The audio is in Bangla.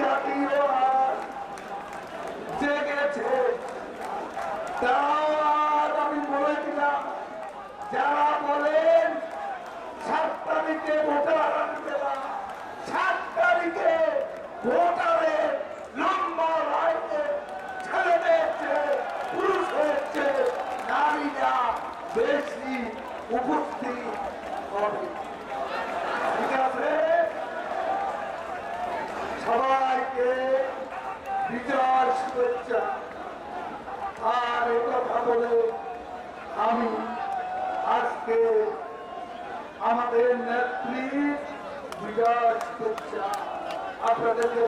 জাতীয় আজ জেগেছে। তাও আজ আমি বলে দিলাম, যারা বলেন 7 তারিখে ভোটার আনবে না, 7 তারিখে ভোটারের লম্বা লাইনে ছেলেদের চেয়ে পুরুষের চেয়ে নারীরা বেশি উপস্থিত হবে। ঠিক আছে, সবাইকে বিজয় শুভেচ্ছা। আর কথা বলে আমি আজকে আমাদের নেত্রী বিজয় শুভেচ্ছা আপনাদেরকে